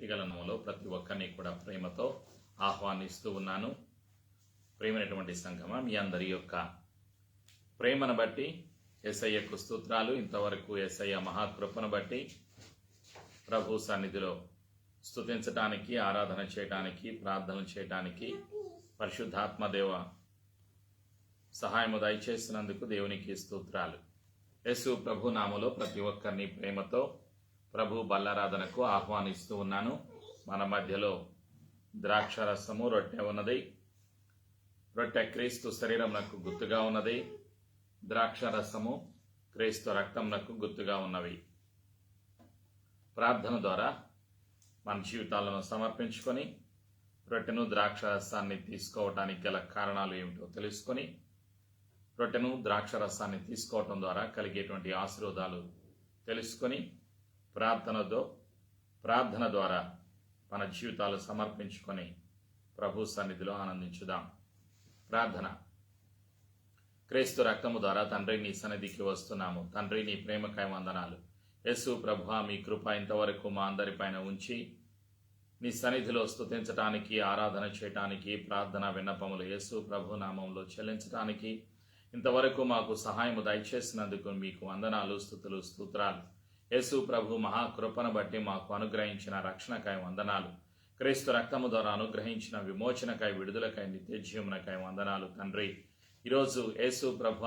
శక్తిగల నామములో ప్రతి ఒక్కరిని కూడా ప్రేమతో ఆహ్వానిస్తూ ఉన్నాను. ప్రేమైనటువంటి సంఘమా, మీ అందరి యొక్క ప్రేమను బట్టి యేసయ్యకు స్తోత్రాలు. ఇంతవరకు యేసయ్య మహాకృపను బట్టి ప్రభు సన్నిధిలో స్తుతించటానికి, ఆరాధన చేయటానికి, ప్రార్థన చేయటానికి పరిశుద్ధాత్మదేవ సహాయము దయచేసినందుకు దేవునికి స్తోత్రాలు. యేసు ప్రభు నామములో ప్రతి ఒక్కరిని ప్రేమతో ప్రభు బల్లారాధనకు ఆహ్వానిస్తూ ఉన్నాను. మన మధ్యలో ద్రాక్షరసము, రొట్టె ఉన్నది. రొట్టె క్రీస్తు శరీరమునకు గుర్తుగా ఉన్నది. ద్రాక్షరసము క్రీస్తు రక్తమునకు గుర్తుగా ఉన్నవి. ప్రార్థన ద్వారా మన జీవితాలను సమర్పించుకొని రొట్టెను, ద్రాక్షరసాన్ని తీసుకోవటానికి గల కారణాలు ఏమిటో తెలుసుకొని రొట్టెను, ద్రాక్షరసాన్ని తీసుకోవటం ద్వారా కలిగేటువంటి ఆశీర్వాదాలు తెలుసుకొని ప్రార్థన ద్వారా మన జీవితాలు సమర్పించుకొని ప్రభు సన్నిధిలో ఆనందించుదాం. ప్రార్థన. క్రీస్తు రక్తము ద్వారా తండ్రి నీ సన్నిధికి వస్తున్నాము. తండ్రి, నీ ప్రేమకాయ వందనాలు. యేసు ప్రభువా, మీ కృప ఇంతవరకు మా అందరిపైన ఉంచి నీ సన్నిధిలో స్తుతించటానికి, ఆరాధన చేయటానికి, ప్రార్థన విన్నపములు యేసు ప్రభు నామంలో చెల్లించటానికి ఇంతవరకు మాకు సహాయము దయచేసినందుకు మీకు వందనాలు, స్తుతులు, స్తోత్రాలు. యేసు ప్రభు మహాకృపను బట్టి మాకు అనుగ్రహించిన రక్షణకాయ వందనాలు. క్రీస్తు రక్తము ద్వారా అనుగ్రహించిన విమోచనకాయ, విడుదలకాయ, నిత్య జీవనకాయ వందనాలు. తండ్రి, ఈరోజు యేసు ప్రభు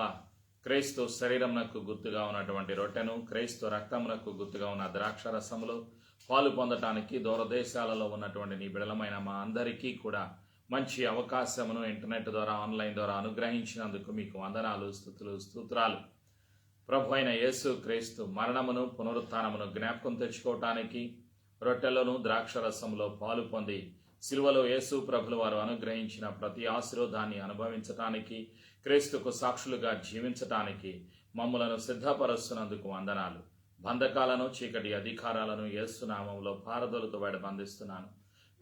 క్రీస్తు శరీరమునకు గుర్తుగా ఉన్నటువంటి రొట్టెను, క్రీస్తు రక్తమునకు గుర్తుగా ఉన్న ద్రాక్షరసములో పాలు పొందటానికి దూరదేశాలలో ఉన్నటువంటి నీ బిడలమైన మా అందరికీ కూడా మంచి అవకాశమును ఇంటర్నెట్ ద్వారా, ఆన్లైన్ ద్వారా అనుగ్రహించినందుకు మీకు వందనాలు, స్తుతులు, స్తోత్రాలు. ప్రభు అయిన యేసు క్రీస్తు మరణమును, పునరుత్థానమును జ్ఞాపకం తెచ్చుకోవటానికి రొట్టెలను, ద్రాక్షరసంలో పాలు పొంది సిలువలో యేసు ప్రభుల వారు అనుగ్రహించిన ప్రతి ఆశీర్వాదాన్ని అనుభవించటానికి, క్రీస్తుకు సాక్షులుగా జీవించటానికి మమ్ములను సిద్ధపరుస్తున్నందుకు వందనాలు. బంధకాలను, చీకటి అధికారాలను యేసు నామములో పారదోలుతో బంధిస్తున్నాను.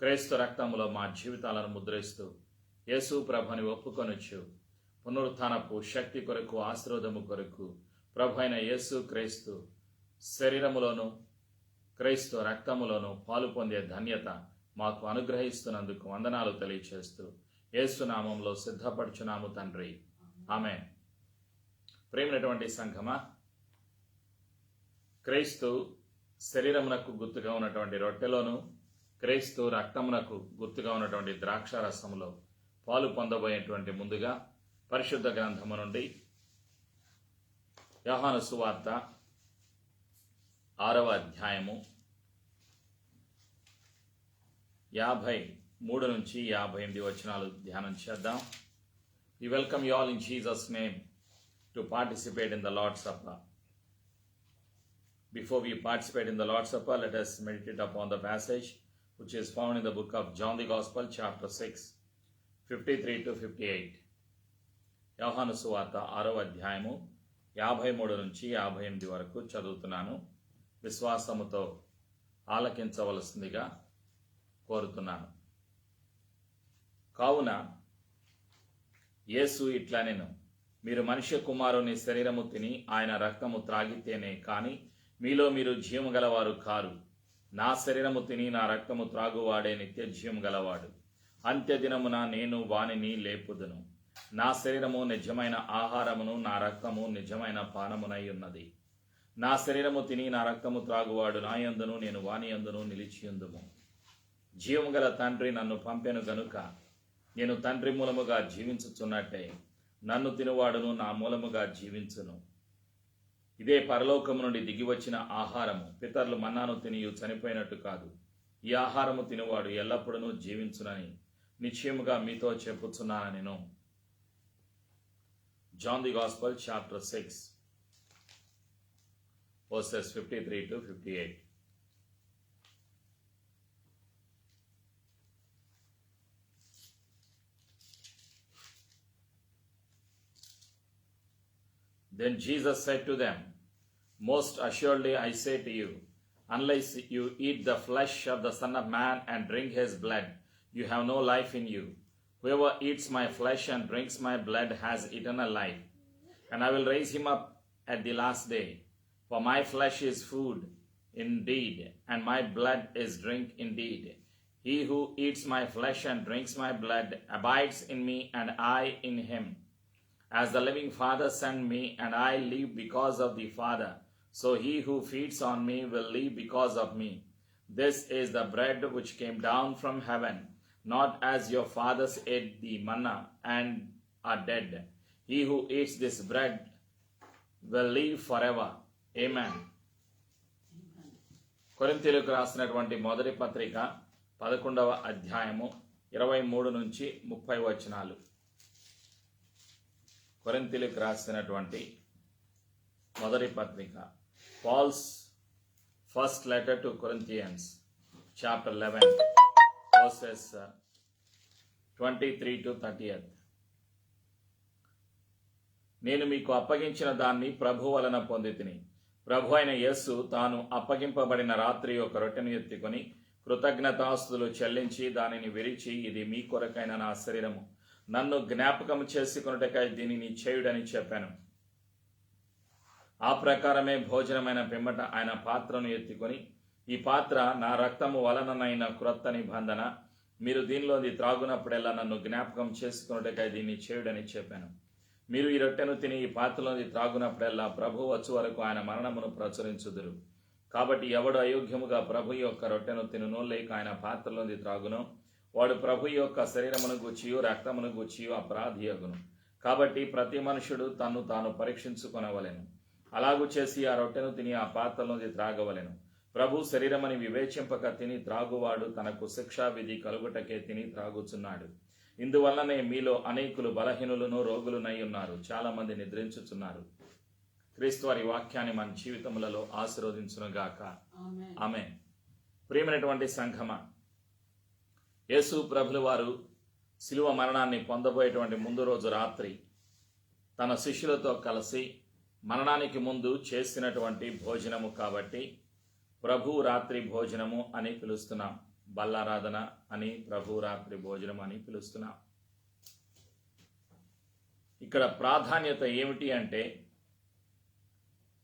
క్రీస్తు రక్తములో మా జీవితాలను ముద్రిస్తూ యేసు ప్రభుని ఒప్పుకొనొచ్చు పునరుత్థానపు శక్తి కొరకు, ఆశీర్వాదము కొరకు ప్రభు అయిన యేసు క్రీస్తు శరీరములోను, క్రీస్తు రక్తములోను పాలు పొందే ధన్యత మాకు అనుగ్రహిస్తున్నందుకు వందనాలు తెలియచేస్తూ యేసు నామంలో సిద్ధపడుచున్నాము తండ్రి, ఆమేన్. ప్రేమైనటువంటి సంఘమా, క్రీస్తు శరీరమునకు గుర్తుగా ఉన్నటువంటి రొట్టెలోను, క్రీస్తు రక్తమునకు గుర్తుగా ఉన్నటువంటి ద్రాక్షారసములో పాలు పొందబోయేటువంటి ముందుగా పరిశుద్ధ గ్రంథము నుండి యోహాను సువార్త 6వ అధ్యాయము 53 నుంచి 58 వచనాలు ధ్యానం చేద్దాం. We welcome you all in Jesus' name to participate in the Lord's Supper. Before we participate in the Lord's Supper, let us meditate upon the passage which is found in the book of John the Gospel, chapter 6, 53 to 58. యోహాను సువార్త 6వ అధ్యాయము 53 నుంచి 58 వరకు చదువుతున్నాను. విశ్వాసముతో ఆలకించవలసిందిగా కోరుతున్నాను. కావున యేసు ఇట్లా నేను, మీరు మనుష్య కుమారుని శరీరము తిని ఆయన రక్తము త్రాగితేనే కాని మీలో మీరు జీవము గలవారు కారు. నా శరీరము తిని నా రక్తము త్రాగువాడే నిత్య జీవము గలవాడు. అంత్యదినమున నేను వానిని లేపుదును. నా శరీరము నిజమైన ఆహారమును, నా రక్తము నిజమైన పానమునై ఉన్నది. నా శరీరము తిని నా రక్తము త్రాగువాడు నా యందును, నేను వాని యందును నిలిచియుందుము. జీవము గల తండ్రి నన్ను పంపెను గనుక నేను తండ్రి మూలముగా జీవించుచున్నట్టే నన్ను తినువాడును నా మూలముగా జీవించును. ఇదే పరలోకము నుండి దిగివచ్చిన ఆహారము. పితరులు మన్నాను తినియు చనిపోయినట్టు కాదు. ఈ ఆహారము తినువాడు ఎల్లప్పుడూ జీవించునని నిశ్చయముగా మీతో చెప్పుచున్నాను నేను. John the Gospel, chapter 6, verses 53 to 58. Then Jesus said to them, most assuredly I say to you, unless you eat the flesh of the Son of Man and drink his blood, you have no life in you. Whoever eats my flesh and drinks my blood has eternal life, and I will raise him up at the last day. For my flesh is food indeed, and my blood is drink indeed. He who eats my flesh and drinks my blood abides in me, and I in him. As the living Father sent me, and I live because of the Father, so he who feeds on me will live because of me. This is the bread which came down from heaven, not as your fathers ate the manna and are dead. He who eats this bread will live forever. Amen. కొరింథీయులకు రాసినటువంటి మొదటి పత్రిక 11వ అధ్యాయము 23 నుంచి 30 వచనాలు. కొరింథీయులకు రాసినటువంటి మొదటి పత్రిక, Paul's first letter to Corinthians, chapter 11, verses 23 to 30. నేను మీకు అప్పగించిన దాన్ని ప్రభు వలన పొందితిని. ప్రభు అయిన యేసు తాను అప్పగింపబడిన రాత్రి ఒక రొట్టెను ఎత్తుకొని కృతజ్ఞతాస్తుతులు చెల్లించి దానిని విరిచి, ఇది మీ కొరకైన నా శరీరము, నన్ను జ్ఞాపకం చేసుకొనుటకై దీనిని చేయుడని చెప్పాను. ఆ ప్రకారమే భోజనమైన పిమ్మట ఆయన పాత్రను ఎత్తుకొని, ఈ పాత్ర నా రక్తము వలననైన క్రొత్త నిబంధన, మీరు దీనిలోది త్రాగునప్పుడెల్లా నన్ను జ్ఞాపకం చేసుకొనుటకై దీన్ని చేయుడని చెప్పాను. మీరు ఈ రొట్టెను తిని ఈ పాత్రలోది త్రాగునప్పుడెల్లా ప్రభు వచ్చు వరకు ఆయన మరణమును ప్రచురించుదురు. కాబట్టి ఎవడు అయోగ్యముగా ప్రభు యొక్క రొట్టెను తినునో లేక ఆయన పాత్రలోది త్రాగునో వాడు ప్రభు యొక్క శరీరమును గూర్చియు రక్తమును గూర్చియు అపరాధియగును. కాబట్టి ప్రతి మనుషుడు తన్ను తాను పరీక్షించుకొనవలెను. అలాగు చేసి ఆ రొట్టెను తిని ఆ పాత్రలోది త్రాగవలెను. ప్రభు శరీరమని వివేచింపక తిని త్రాగువాడు తనకు శిక్షా విధి కలుగుటకే తిని త్రాగుచున్నాడు. ఇందువల్లనే మీలో అనేకులు బలహీనులను రోగులునై ఉన్నారు, చాలా మంది నిద్రించుచున్నారు. క్రీస్తు వారి వాక్యాన్ని మన జీవితములలో ఆశీర్వదించునుగాక. ఆమేన్. ప్రియమైనటువంటి సంఘమా, యేసు ప్రభుల వారు శిలువ మరణాన్ని పొందబోయేటువంటి ముందు రోజు రాత్రి తన శిష్యులతో కలిసి మరణానికి ముందు చేసినటువంటి భోజనము కాబట్టి ప్రభు రాత్రి భోజనము అని పిలుస్తున్నాం. బల్లారాధన అని, ప్రభు రాత్రి భోజనం అని పిలుస్తున్నాం. ఇక్కడ ప్రాధాన్యత ఏమిటి అంటే,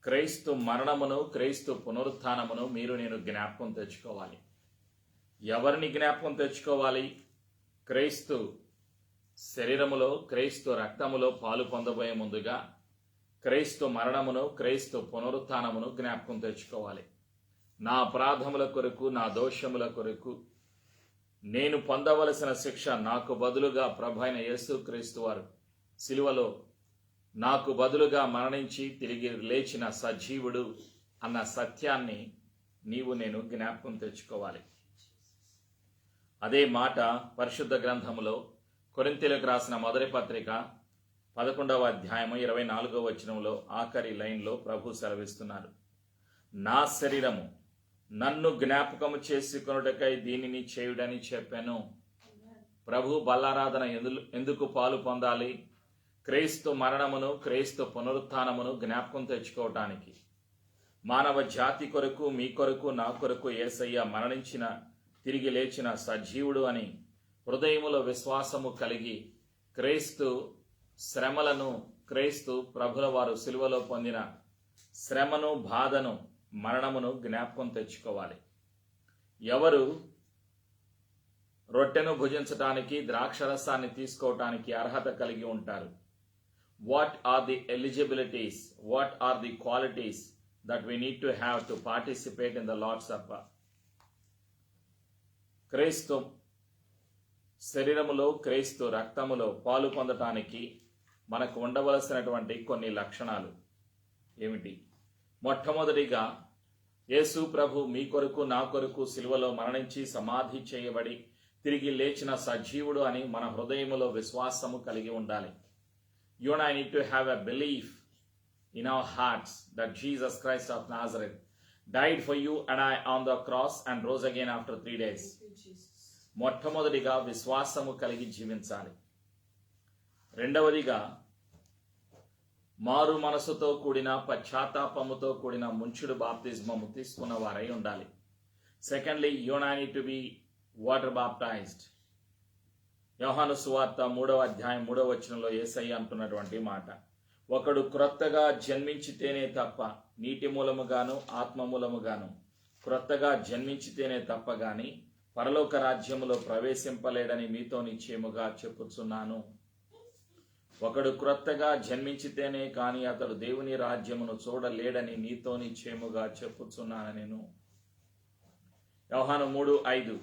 క్రైస్తు మరణమును క్రైస్తు పునరుత్థానమును మీరు నేను జ్ఞాపకం తెచ్చుకోవాలి. ఎవరిని జ్ఞాపకం తెచ్చుకోవాలి? క్రైస్తు శరీరములో క్రైస్తు రక్తములో పాలు పొందబోయే ముందుగా క్రైస్తు మరణమును క్రైస్తు పునరుత్థానమును జ్ఞాపకం తెచ్చుకోవాలి. నా అపరాధముల కొరకు, నా దోషముల కొరకు నేను పొందవలసిన శిక్ష నాకు బదులుగా ప్రభు అయిన యేసు క్రీస్తు వారు శిలువలో నాకు బదులుగా మరణించి తిరిగి లేచిన సజీవుడు అన్న సత్యాన్ని నీవు నేను జ్ఞాపకం తెచ్చుకోవాలి. అదే మాట పరిశుద్ధ గ్రంథములో కొరింథీయులకు రాసిన మొదటి పత్రిక 11వ అధ్యాయము 24వ వచనంలో ఆఖరి లైన్లో ప్రభు సెలవిస్తున్నారు, నా శరీరము నన్ను జ్ఞాపకము చేసుకొనుటకై దీనిని చేయుడని చెప్పాను. ప్రభు బల్లారాధన ఎందుకు పాలు పొందాలి? క్రీస్తు మరణమును క్రీస్తు పునరుత్థానమును జ్ఞాపకం తెచ్చుకోవటానికి. మానవ జాతి కొరకు, మీ కొరకు, నా కొరకు యేసయ్య మరణించిన తిరిగి లేచిన సజీవుడు అని హృదయములో విశ్వాసము కలిగి క్రీస్తు శ్రమలను, క్రీస్తు ప్రభుల వారు శిలువలో పొందిన శ్రమను, బాధను, మరణమును జ్ఞాపకం తెచ్చుకోవాలి. ఎవరు రొట్టెను భుజించటానికి, ద్రాక్షరసాన్ని తీసుకోవటానికి అర్హత కలిగి ఉంటారు? What are the eligibilities, what are the qualities that we need to have to participate in the Lord's supper? క్రీస్తు శరీరములో క్రీస్తు రక్తములో పాలు పొందటానికి మనకు ఉండవలసినటువంటి కొన్ని లక్షణాలు ఏమిటి? మొట్టమొదటిగా, యేసు ప్రభు మీ కొరకు, నా కొరకు శిలువలో మరణించి సమాధి చేయబడి తిరిగి లేచిన సజీవుడు అని మన హృదయములో విశ్వాసము కలిగి ఉండాలి. You and I need to have a belief in our hearts that Jesus Christ of Nazareth died for you and I on the cross and rose again after 3 days. మొట్టమొదటిగా విశ్వాసము కలిగి జీవించాలి. రెండవదిగా, మారు మనసుతో కూడిన, పశ్చాత్తాపముతో కూడిన ముంచుడు బాప్తిజమము తీసుకున్న వారై ఉండాలి. Secondly, you and I need to be water baptized. యోహాను సువార్త 3వ అధ్యాయం 3వ వచనంలో యేసయ్య అంటున్నటువంటి మాట, ఒకడు క్రొత్తగా జన్మించితేనే తప్ప నీటి మూలముగాను ఆత్మ మూలముగాను క్రొత్తగా జన్మించితేనే తప్ప గాని పరలోక రాజ్యములో ప్రవేశింపలేడని మీతో నిశ్చయముగా చెప్పుచున్నాను. ఒకడు క్రొత్తగా జన్మించితేనే కాని అతడు దేవుని రాజ్యమును చూడలేడని నీతో నిశ్చయముగా చెప్పుచున్నాను నేను. యోహాను 3:5.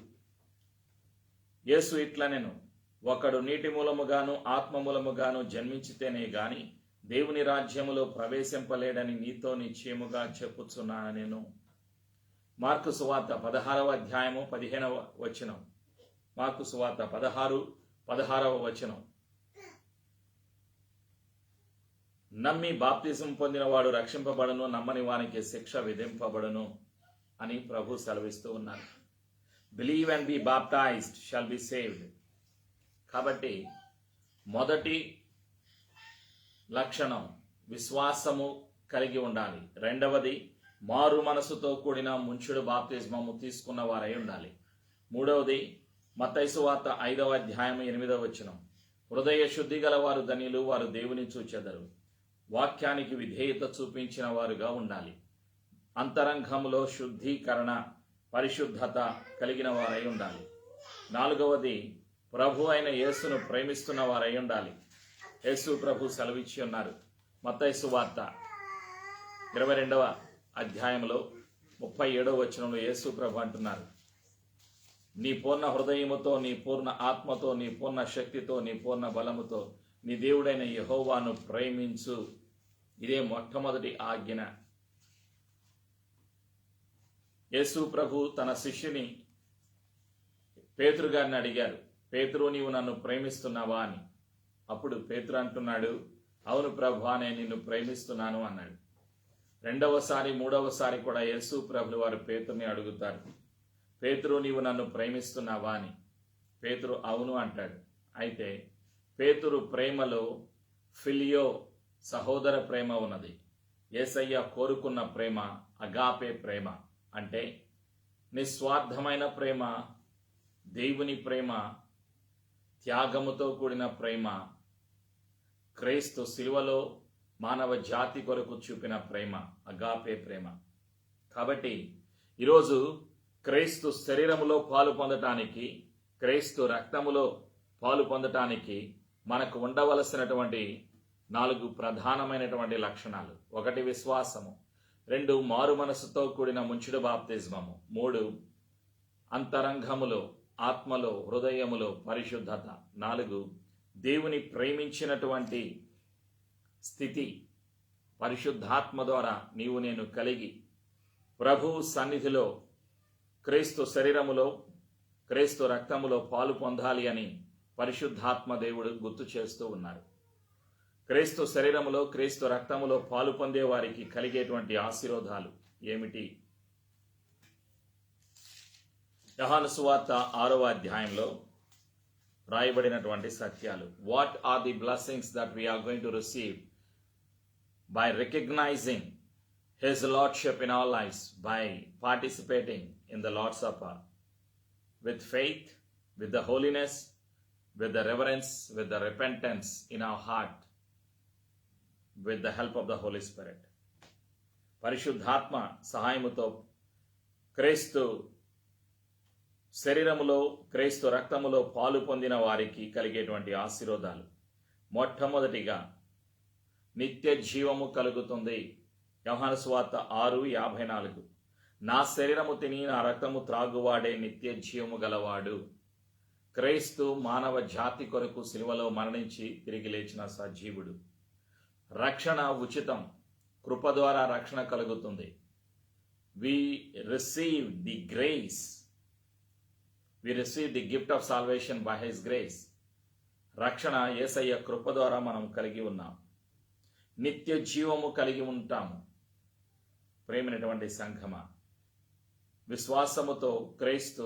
యేసు ఇట్లనెను, ఒకడు నీటి మూలముగాను ఆత్మ మూలముగాను జన్మించితేనే గాని దేవుని రాజ్యములో ప్రవేశింపలేడని నీతో నిశ్చయముగా చెప్పుచున్నాను నేను. మార్కు సువార్త 16వ అధ్యాయము 15వ వచనం. మార్కు సువార్త 16:16 వచనం. నమ్మి బాప్తిజం పొందినవాడు రక్షింపబడును, నమ్మని వానికి శిక్ష విధింపబడును అని ప్రభు సెలవిస్తూ ఉన్నారు. Believe and be baptised shall be saved. కాబట్టి మొదటి లక్షణం విశ్వాసము కలిగి ఉండాలి. రెండవది మారు మనసుతో కూడిన ముంచుడు బాప్తిజమము తీసుకున్న వారై ఉండాలి. మూడవది మత్తయి సువార్త 5వ అధ్యాయం 8వ వచనం. హృదయ శుద్ధి గల వారు ధన్యులు, వారు దేవుని చూచెదరు. వాక్యానికి విధేయత చూపించిన వారుగా ఉండాలి. అంతరంగంలో శుద్ధీకరణ, పరిశుద్ధత కలిగిన వారై ఉండాలి. నాలుగవది ప్రభు అయిన యేసును ప్రేమిస్తున్న వారై ఉండాలి. యేసు ప్రభు సెలవిచ్చి ఉన్నారు. మత్తయి సువార్త 22వ అధ్యాయంలో 37వ వచనంలో యేసు ప్రభు అంటున్నారు, నీ పూర్ణ హృదయముతో, నీ పూర్ణ ఆత్మతో, నీ పూర్ణ శక్తితో, నీ పూర్ణ బలముతో నీ దేవుడైన యెహోవాను ప్రేమించు. ఇదే మొట్టమొదటి ఆజ్ఞ. యేసు ప్రభు తన శిష్యుని పేతురు గారిని అడిగారు, పేతురు నీవు నన్ను ప్రేమిస్తున్నావా అని. అప్పుడు పేతురు అంటున్నాడు, అవును ప్రభువా, నేను నిన్ను ప్రేమిస్తున్నాను అన్నాడు. రెండవసారి మూడవసారి కూడా యేసు ప్రభులు వారు పేతురుని అడుగుతారు, పేతురు నీవు నన్ను ప్రేమిస్తున్నావా అని. పేతురు అవును అంటాడు. అయితే పేతురు ప్రేమలో ఫిలియో, సహోదర ప్రేమ ఉన్నది. యేసయ్య కోరుకున్న ప్రేమ అగాపే ప్రేమ, అంటే నిస్వార్థమైన ప్రేమ, దేవుని ప్రేమ, త్యాగముతో కూడిన ప్రేమ, క్రీస్తు శిలువలో మానవ జాతి కొరకు చూపిన ప్రేమ, అగాపే ప్రేమ. కాబట్టి ఈరోజు క్రీస్తు శరీరములో పాలు పొందటానికి, క్రీస్తు రక్తములో పాలు పొందటానికి మనకు ఉండవలసినటువంటి 4 ప్రధానమైనటువంటి లక్షణాలు. 1 విశ్వాసము, 2 మారు మనసుతో కూడిన ముంచుడు బాప్తిజమము, 3 అంతరంగములో, ఆత్మలో, హృదయములో పరిశుద్ధత, 4 దేవుని ప్రేమించినటువంటి స్థితి. పరిశుద్ధాత్మ ద్వారా నీవు నేను కలిగి ప్రభు సన్నిధిలో క్రీస్తు శరీరములో, క్రీస్తు రక్తములో పాలు పొందాలి అని పరిశుద్ధాత్మ దేవుడు గుర్తు చేస్తూ ఉన్నారు. క్రీస్తు శరీరములో, క్రీస్తు రక్తములో పాలు పొందే వారికి కలిగేటువంటి ఆశీర్వాదాలు ఏమిటి? యోహాను సువార్త 6వ అధ్యాయంలో రాయబడినటువంటి సత్యాలు. What are the blessings that we are going to receive by recognizing His Lordship in our lives, by participating in the Lord's Supper with faith, with the holiness, with the reverence, with the repentance in our heart, with the help of the Holy Spirit. పరిశుద్ధాత్మ సహాయముతో క్రీస్తు శరీరములో, క్రీస్తు రక్తములో పాలు పొందిన వారికి కలిగేటువంటి ఆశీర్వాదాలు. మొట్టమొదటిగా నిత్య జీవము కలుగుతుంది. యోహాను సువార్త 6:54. నా శరీరము తిని నా రక్తము త్రాగువాడే నిత్య జీవము గలవాడు. క్రీస్తు మానవ జాతి కొరకు సిలువలో మరణించి తిరిగి లేచిన సజీవుడు. రక్షణ ఉచితం, కృప ద్వారా రక్షణ కలుగుతుంది. We receive the grace. We receive the gift of salvation by His grace. రక్షణ యేసయ్య కృప ద్వారా మనం కలిగి ఉన్నాం. నిత్య జీవము కలిగి ఉంటాము. ప్రేమైనటువంటి సంఘమా, విశ్వాసముతో క్రీస్తు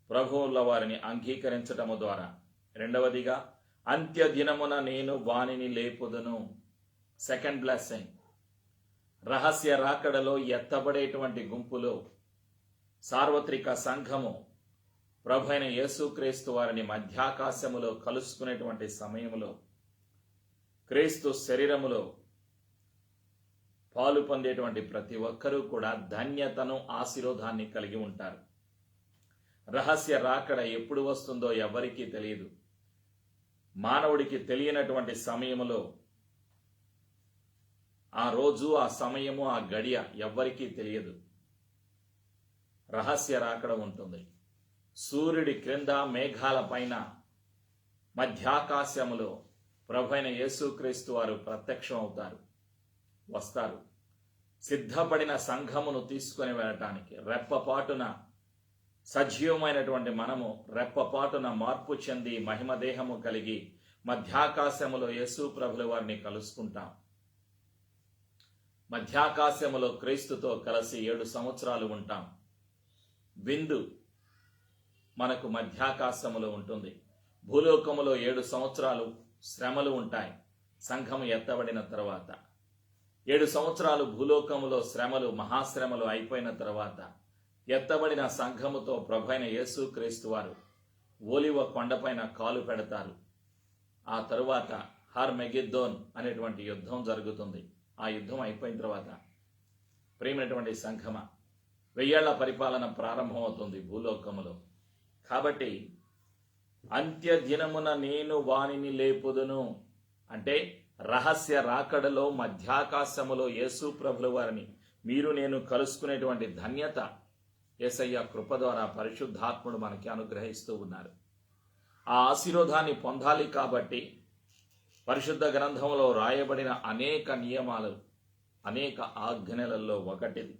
ప్రభువుల వారిని అంగీకరించటము ద్వారా, రెండవదిగా అంత్య దినమున నేను వానిని లేపుదును. సెకండ్ బ్లెస్సింగ్, రహస్య రాకడలో ఎత్తబడేటువంటి గుంపులో సార్వత్రిక సంఘము ప్రభు అయిన యేసుక్రీస్తు వారిని మధ్యాకాశములో కలుసుకునేటువంటి సమయంలో క్రీస్తు శరీరములో పాలు పొందేటువంటి ప్రతి ఒక్కరూ కూడా ధన్యతను, ఆశీర్వాదాన్ని కలిగి ఉంటారు. రహస్య రాకడ ఎప్పుడు వస్తుందో ఎవరికీ తెలియదు. మానవుడికి తెలియనటువంటి సమయంలో ఆ రోజు, ఆ సమయము, ఆ గడియ ఎవ్వరికీ తెలియదు. రహస్య రాకడ ఉంటుంది. సూర్యుడి క్రింద మేఘాల పైన మధ్యాకాశములో ప్రభువైన యేసుక్రీస్తు వారు ప్రత్యక్షం అవుతారు, వస్తారు. సిద్ధపడిన సంఘమును తీసుకొని వెళ్ళటానికి రెప్పపాటున సజీవమైనటువంటి మనము రెప్పపాటున మార్పు చెంది మహిమ దేహము కలిగి మధ్యాకాశములో యేసు ప్రభుల వారిని కలుసుకుంటాం. మధ్యాకాశములో క్రీస్తుతో కలిసి 7 సంవత్సరాలు ఉంటాం. విందు మనకు మధ్యాకాశములో ఉంటుంది. భూలోకములో 7 సంవత్సరాలు శ్రమలు ఉంటాయి సంఘము ఎత్తబడిన తర్వాత. 7 సంవత్సరాలు భూలోకములో శ్రమలు, మహాశ్రమలు అయిపోయిన తర్వాత ఎత్తబడిన సంఘముతో ప్రభువైన యేసుక్రీస్తు వారు ఓలివ కొండపైన కాలు పెడతారు. ఆ తరువాత హర్మెగిద్దోన్ అనేటువంటి యుద్ధం జరుగుతుంది. ఆ యుద్ధం అయిపోయిన తర్వాత ప్రియమైనటువంటి సంఘమ 1000 ఏళ్ల పరిపాలన ప్రారంభమవుతుంది భూలోకములో. కాబట్టి అంత్య దినమున నేను వానిని లేపుదును అంటే రహస్య రాకడలో మధ్యాకాశములో యేసు ప్రభుల వారిని మీరు నేను కలుసుకునేటువంటి ధన్యత యేసయ్య కృప ద్వారా పరిశుద్ధాత్ముడు మనకి అనుగ్రహిస్తూ ఉన్నారు. ఆ ఆశీర్వాదాన్ని పొందాలి కాబట్టి పరిశుద్ధ గ్రంథంలో రాయబడిన అనేక నియమాలు, అనేక ఆజ్ఞలలో ఒకటిది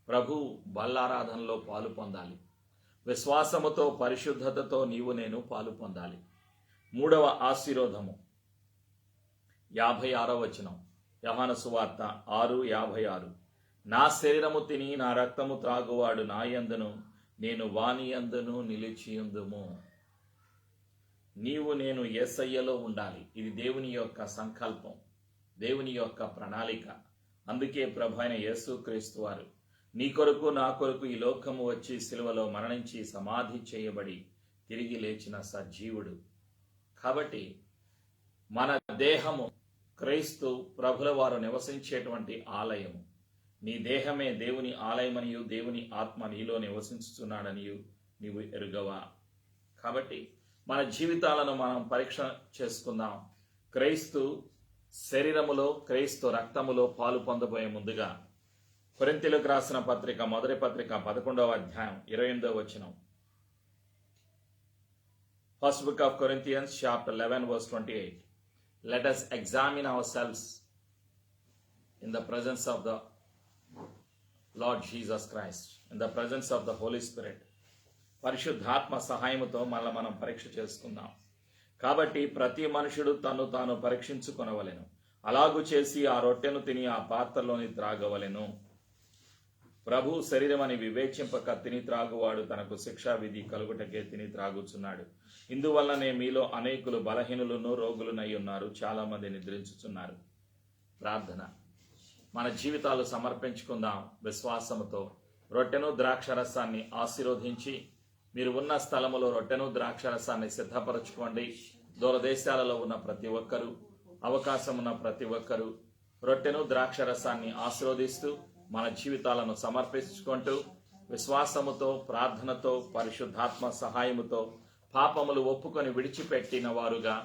ప్రభు బల్లారాధనలో పాలు పొందాలి. విశ్వాసముతో, పరిశుద్ధతతో నీవు నేను పాలు పొందాలి. 3వ ఆశీర్వాదము 56వ వచనం, యోహాను సువార్త 6:56. నా శరీరము తిని నా రక్తము త్రాగువాడు నా యందును, నేను వాని యందును నిలిచియుందుము. నీవు నేను యేసయ్యలో ఉండాలి. ఇది దేవుని యొక్క సంకల్పం, దేవుని యొక్క ప్రణాళిక. అందుకే ప్రభువైన యేసుక్రీస్తు వారు నీ కొరకు, నా కొరకు ఈ లోకము వచ్చి సిలువలో మరణించి సమాధి చేయబడి తిరిగి లేచిన సజీవుడు. కాబట్టి మన దేహము క్రీస్తు ప్రభుల వారు నివసించేటువంటి ఆలయము. నీ దేహమే దేవుని ఆలయమనియు, దేవుని ఆత్మ నీలో నివసించుతున్నాడనియు నీవు ఎరుగవా? కాబట్టి మన జీవితాలను మనం పరీక్ష చేసుకుందాం. క్రీస్తు శరీరములో, క్రీస్తు రక్తములో పాలు పొందబోయే ముందుగా కొరింథీయులకు రాసిన పత్రిక, మొదటి పత్రిక 11వ అధ్యాయం 28వ వచనం. First book of Corinthians chapter 11 verse 28. Let us examine ourselves in the presence of the Lord Jesus Christ, in the presence of the Holy Spirit. పరిశుద్ధాత్మ సహాయముతో మనం పరీక్ష చేసుకుందాం. కాబట్టి ప్రతి మనుషుడు తను తాను పరీక్షించుకొనవలెను. అలాగు చేసి ఆ రొట్టెను తిని ఆ పాత్రలోని త్రాగవలెను. ప్రభు శరీరమని వివేచింపక తిని త్రాగువాడు తనకు శిక్షా విధి కలుగుటకే తిని త్రాగుచున్నాడు. ఇందువల్లనే మీలో అనేకులు బలహీనులను, రోగులునై ఉన్నారు, చాలా మంది నిద్రించుచున్నారు. ప్రార్థన. మన జీవితాలు సమర్పించుకుందాం విశ్వాసముతో. రొట్టెను ద్రాక్షరసాన్ని ఆశీర్వదించి మీరు ఉన్న స్థలములో రొట్టెను ద్రాక్షరసాన్ని సిద్ధపరచుకోండి. దూరదేశాలలో ఉన్న ప్రతి ఒక్కరూ, అవకాశం ఉన్న ప్రతి ఒక్కరూ రొట్టెను ద్రాక్షరసాన్ని ఆశీర్వదిస్తూ మన జీవితాలను సమర్పించుకుంటూ విశ్వాసముతో, ప్రార్థనతో, పరిశుద్ధాత్మ సహాయముతో పాపములు ఒప్పుకొని విడిచిపెట్టిన వారుగా,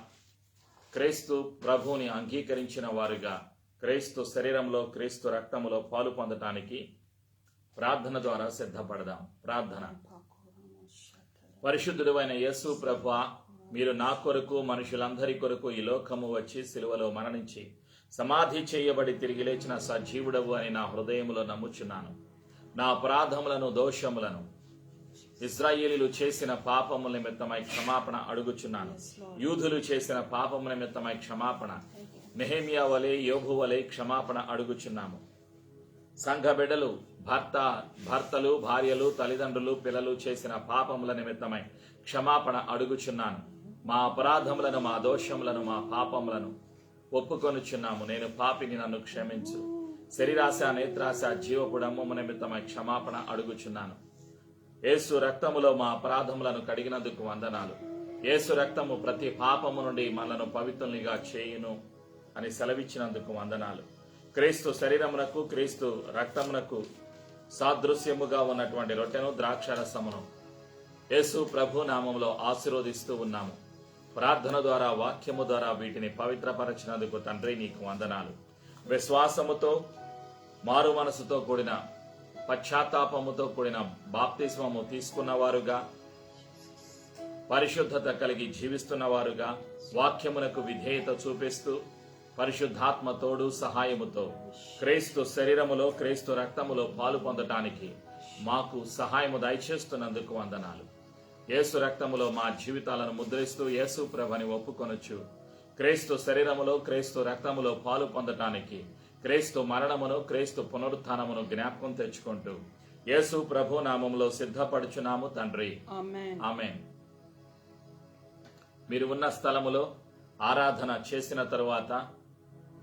క్రీస్తు ప్రభువుని అంగీకరించిన వారుగా, క్రీస్తు శరీరంలో, క్రీస్తు రక్తములో పాలు పొందటానికి ప్రార్థన ద్వారా సిద్ధపడదాం. ప్రార్థన. పరిశుద్ధుడు అయిన యేసు ప్రభువా, మీరు నా కొరకు, మనుషులందరి కొరకు ఈ లోకము వచ్చి సిలువలో మరణించి సమాధి చేయబడి తిరిగి లేచిన సజీవుడవు అని నా హృదయములో నమ్ముచున్నాను. నా అపరాధములను, దోషములను, ఇశ్రాయేలీలు చేసిన పాపముల నిమిత్తమై క్షమాపణ అడుగుచున్నాను. యూదులు చేసిన పాపముల నిమిత్తమై క్షమాపణ, నెహెమియా వలె, యోబు వలె క్షమాపణ అడుగుచున్నాము. సంఘ బిడ్డలు, భర్తలు, భార్యలు, తల్లిదండ్రులు, పిల్లలు చేసిన పాపముల నిమిత్తమై క్షమాపణ అడుగుచున్నాను. మా అపరాధములను, మా దోషములను, మా పాపములను ఒప్పుకొనుచున్నాము. నేను పాపిని, నన్ను క్షమించు. శరీరాశ, నేత్రాశ, జీవపు డమ్మము నిమిత్తమై క్షమాపణ అడుగుచున్నాను. యేసు రక్తములో మా అపరాధములను కడిగినందుకు వందనాలు. యేసు రక్తము ప్రతి పాపము నుండి మనలను పవిత్రునిగా చేయును అని సెలవిచ్చినందుకు వందనాలు. క్రీస్తు శరీరమునకు క్రీస్తు రక్తమునకు సాదృశ్యముగా ఉన్నటువంటి రొట్టెను ద్రాక్షరసమును యేసు ప్రభు నామములో ఆశీర్వదిస్తూ ఉన్నాము. ప్రార్థన ద్వారా వాక్యము ద్వారా వీటిని పవిత్రపరచినందుకు తండ్రి నీకు వందనాలు. విశ్వాసముతో మారు మనసుతో కూడిన పశ్చాత్తాపముతో కూడిన బాప్తిస్మము తీసుకున్నవారుగా, పరిశుద్ధత కలిగి జీవిస్తున్నవారుగా, వాక్యమునకు విధేయత చూపిస్తూ పరిశుద్ధాత్మ తోడు సహాయముతో క్రీస్తు శరీరములో క్రీస్తు రక్తములో పాలు పొందటానికి మాకు సహాయము దయచేస్తున్నందుకు వందనాలు. యేసు రక్తములో మా జీవితాలను ముద్రిస్తూ యేసు ప్రభుని ఒప్పుకొనొచ్చు. క్రీస్తు శరీరములో క్రీస్తు రక్తములో పాలు పొందటానికి క్రీస్తు మరణమును క్రీస్తు పునరుత్థానమును జ్ఞాపకం తెచ్చుకుంటూ యేసు ప్రభు నామములో సిద్ధపడుచున్నాము తండ్రి. ఆమేన్. మీరు ఉన్న స్థలములో ఆరాధన చేసిన తరువాత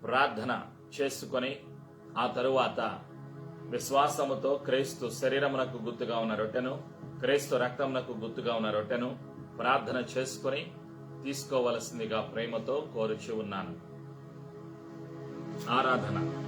ప్రార్థన చేసుకొని ఆ తరువాత విశ్వాసముతో క్రీస్తు శరీరమునకు గుర్తుగా ఉన్న రొట్టెను క్రీస్తు రక్తమునకు గుర్తుగా ఉన్న రొట్టెను ప్రార్థన చేసుకుని తీసుకోవలసిందిగా ప్రేమతో కోరుచు ఉన్నాను. ఆరాధన.